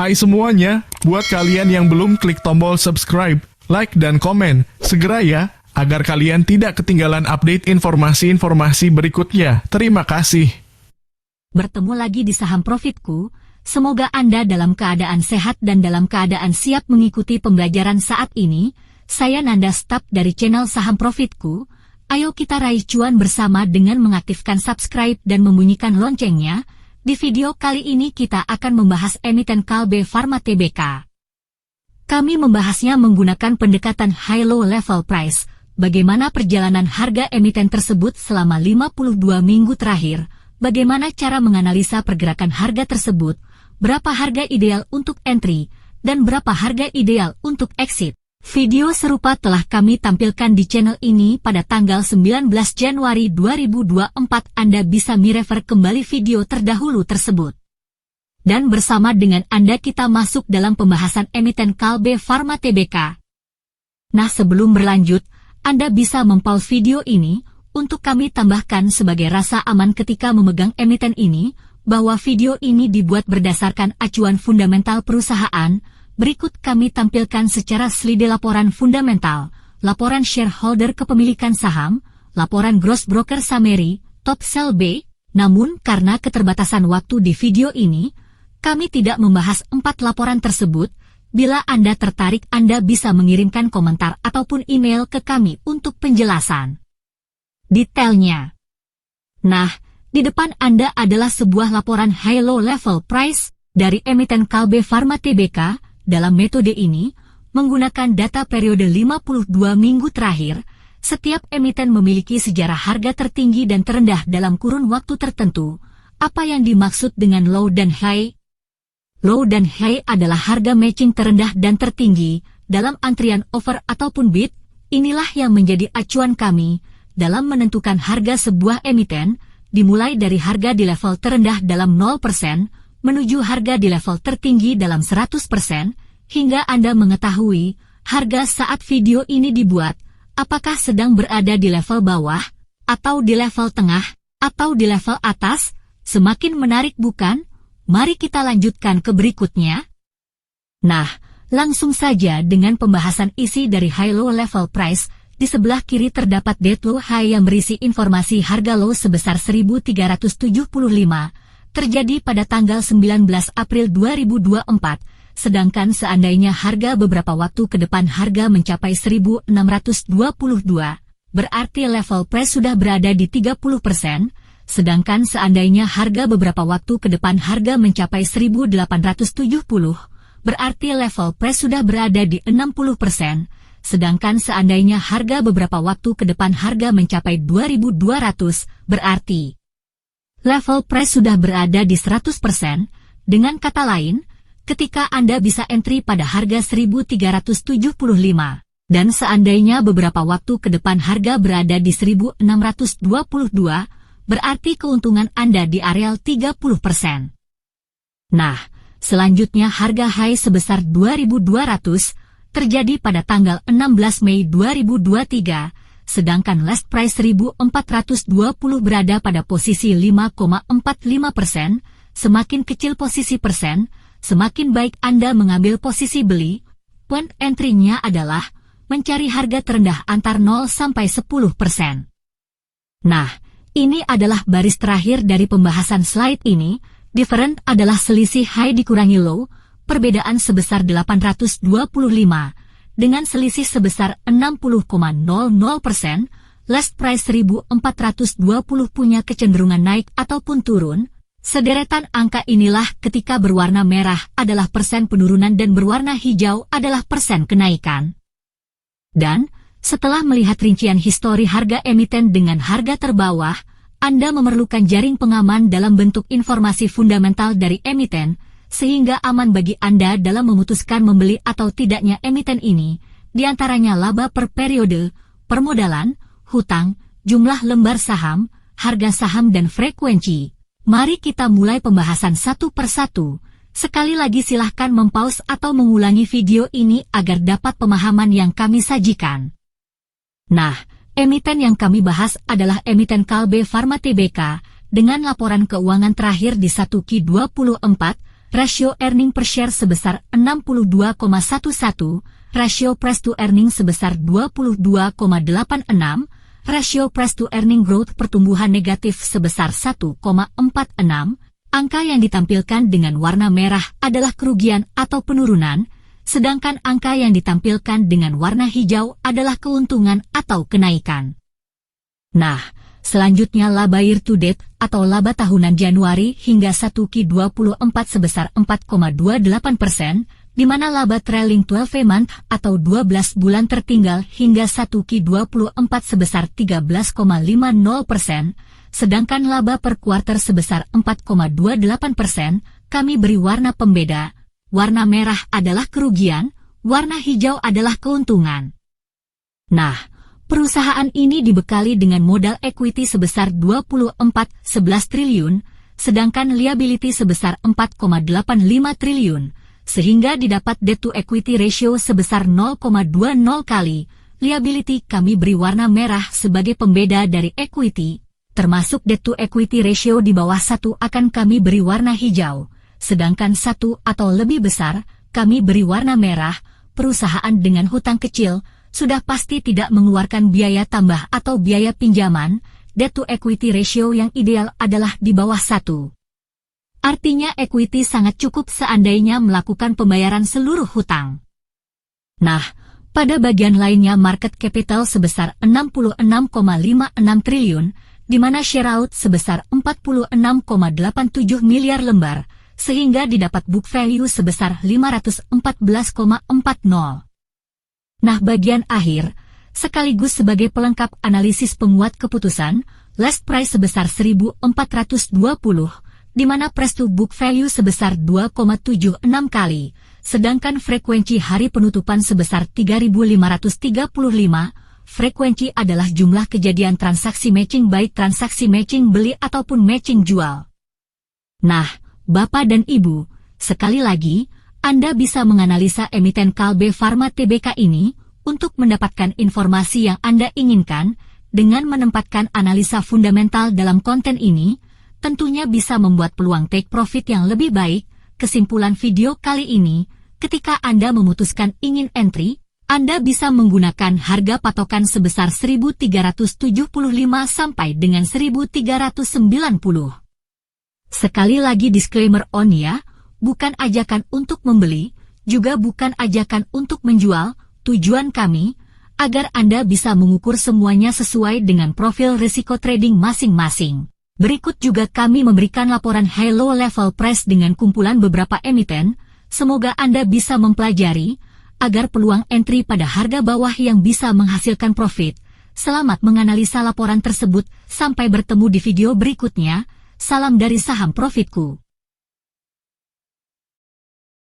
Hai semuanya, buat kalian yang belum klik tombol subscribe, like dan komen, segera ya, agar kalian tidak ketinggalan update informasi-informasi berikutnya. Terima kasih. Bertemu lagi di Saham Profitku, semoga Anda dalam keadaan sehat dan dalam keadaan siap mengikuti pembelajaran saat ini. Saya Nanda Stap dari channel Saham Profitku. Ayo kita raih cuan bersama dengan mengaktifkan subscribe dan membunyikan loncengnya. Di video kali ini kita akan membahas emiten Kalbe Pharma Tbk. Kami membahasnya menggunakan pendekatan high-low level price. Bagaimana perjalanan harga emiten tersebut selama 52 minggu terakhir, bagaimana cara menganalisa pergerakan harga tersebut, berapa harga ideal untuk entry, dan berapa harga ideal untuk exit. Video serupa telah kami tampilkan di channel ini pada tanggal 19 Januari 2024. Anda bisa merefer kembali video terdahulu tersebut. Dan bersama dengan Anda kita masuk dalam pembahasan emiten Kalbe Pharma Tbk. Nah, sebelum berlanjut, Anda bisa mempause video ini untuk kami tambahkan sebagai rasa aman ketika memegang emiten ini, bahwa video ini dibuat berdasarkan acuan fundamental perusahaan. Berikut kami tampilkan secara slide laporan fundamental, laporan shareholder kepemilikan saham, laporan gross broker summary, top sell B. Namun karena keterbatasan waktu di video ini, kami tidak membahas 4 laporan tersebut. Bila Anda tertarik, Anda bisa mengirimkan komentar ataupun email ke kami untuk penjelasan detailnya. Nah, di depan Anda adalah sebuah laporan high-low level price dari emiten Kalbe Pharma Tbk. Dalam metode ini, menggunakan data periode 52 minggu terakhir, setiap emiten memiliki sejarah harga tertinggi dan terendah dalam kurun waktu tertentu. Apa yang dimaksud dengan low dan high? Low dan high adalah harga matching terendah dan tertinggi dalam antrian over ataupun bid. Inilah yang menjadi acuan kami dalam menentukan harga sebuah emiten, dimulai dari harga di level terendah dalam 0%, menuju harga di level tertinggi dalam 100%, hingga Anda mengetahui harga saat video ini dibuat, apakah sedang berada di level bawah, atau di level tengah, atau di level atas. Semakin menarik bukan? Mari kita lanjutkan ke berikutnya. Nah, langsung saja dengan pembahasan isi dari high-low level price. Di sebelah kiri terdapat deadlow high yang berisi informasi harga low sebesar 1375. Terjadi pada tanggal 19 April 2024, sedangkan seandainya harga beberapa waktu ke depan harga mencapai 1622, berarti level price sudah berada di 30%, sedangkan seandainya harga beberapa waktu ke depan harga mencapai 1870, berarti level price sudah berada di 60%, sedangkan seandainya harga beberapa waktu ke depan harga mencapai 2200, berarti level price sudah berada di 100%, dengan kata lain, ketika Anda bisa entry pada harga 1375, dan seandainya beberapa waktu ke depan harga berada di 1622, berarti keuntungan Anda di areal 30%. Nah, selanjutnya harga high sebesar 2200, terjadi pada tanggal 16 Mei 2023, sedangkan last price 1420 berada pada posisi 5,45%, semakin kecil posisi persen, semakin baik Anda mengambil posisi beli. Point entry-nya adalah mencari harga terendah antar 0 sampai 10%. Nah, ini adalah baris terakhir dari pembahasan slide ini. Different adalah selisih high dikurangi low, perbedaan sebesar 825, dengan selisih sebesar 60,00%, last price 1420 punya kecenderungan naik ataupun turun. Sederetan angka inilah ketika berwarna merah adalah persen penurunan dan berwarna hijau adalah persen kenaikan. Dan, setelah melihat rincian histori harga emiten dengan harga terbawah, Anda memerlukan jaring pengaman dalam bentuk informasi fundamental dari emiten, sehingga aman bagi Anda dalam memutuskan membeli atau tidaknya emiten ini, diantaranya laba per periode, permodalan, hutang, jumlah lembar saham, harga saham dan frekuensi. Mari kita mulai pembahasan satu persatu. Sekali lagi silahkan mempause atau mengulangi video ini agar dapat pemahaman yang kami sajikan. Nah, emiten yang kami bahas adalah emiten Kalbe Pharma Tbk, dengan laporan keuangan terakhir di 1Q24, rasio earning per share sebesar 62,11, rasio price to earning sebesar 22,86, rasio price to earning growth pertumbuhan negatif sebesar 1,46, angka yang ditampilkan dengan warna merah adalah kerugian atau penurunan, sedangkan angka yang ditampilkan dengan warna hijau adalah keuntungan atau kenaikan. Nah, selanjutnya laba year to date atau laba tahunan Januari hingga 1Q24 sebesar 4,28%, di mana laba trailing 12 month atau 12 bulan tertinggal hingga 1Q24 sebesar 13,50%, sedangkan laba per kuarter sebesar 4,28%, kami beri warna pembeda. Warna merah adalah kerugian, warna hijau adalah keuntungan. Nah, perusahaan ini dibekali dengan modal equity sebesar 24,11 triliun, sedangkan liability sebesar 4,85 triliun, sehingga didapat debt to equity ratio sebesar 0,20 kali. Liability kami beri warna merah sebagai pembeda dari equity, termasuk debt to equity ratio di bawah 1 akan kami beri warna hijau, sedangkan 1 atau lebih besar, kami beri warna merah. Perusahaan dengan hutang kecil sudah pasti tidak mengeluarkan biaya tambah atau biaya pinjaman. Debt to equity ratio yang ideal adalah di bawah 1. Artinya equity sangat cukup seandainya melakukan pembayaran seluruh hutang. Nah, pada bagian lainnya market capital sebesar 66,56 triliun, di mana shareout sebesar 46,87 miliar lembar, sehingga didapat book value sebesar 514,40. Nah, bagian akhir, sekaligus sebagai pelengkap analisis penguat keputusan, last price sebesar 1.420, di mana price to book value sebesar 2,76 kali, sedangkan frekuensi hari penutupan sebesar 3.535, frekuensi adalah jumlah kejadian transaksi matching baik transaksi matching beli ataupun matching jual. Nah, Bapak dan Ibu, sekali lagi, Anda bisa menganalisa emiten Kalbe Farma Tbk ini untuk mendapatkan informasi yang Anda inginkan dengan menempatkan analisa fundamental dalam konten ini, tentunya bisa membuat peluang take profit yang lebih baik. Kesimpulan video kali ini, ketika Anda memutuskan ingin entry, Anda bisa menggunakan harga patokan sebesar 1.375 sampai dengan 1.390. Sekali lagi disclaimer on ya, bukan ajakan untuk membeli, juga bukan ajakan untuk menjual. Tujuan kami, agar Anda bisa mengukur semuanya sesuai dengan profil risiko trading masing-masing. Berikut juga kami memberikan laporan high-low level price dengan kumpulan beberapa emiten, semoga Anda bisa mempelajari, agar peluang entry pada harga bawah yang bisa menghasilkan profit. Selamat menganalisa laporan tersebut, sampai bertemu di video berikutnya. Salam dari Saham Profitku.